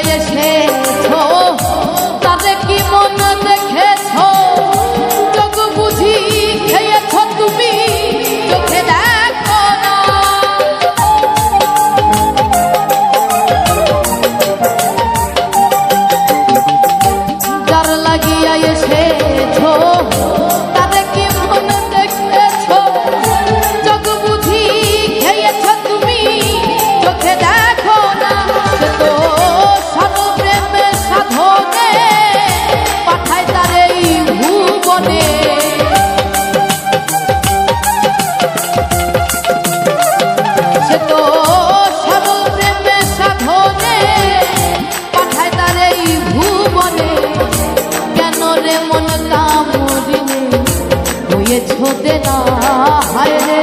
এসেছো তারে কি মন দেখেছো চোখ বুঝি খেয়েছো তুমি চোখে দেখো না যার লাগিয়া এসেছো তারে কি মন দেখেছো চোখ বুঝি খেয়েছো তুমি চোখে দেখো না সে তো সর্বপ্রেমে সাধনে পাঠায় তারে এই ভুবনে সে তো সর্বপ্রেমে সাধনে পাঠায় তারে এই ভুবনে কেন রে মন কামড়িনে হয়েছো দেনা হায় রে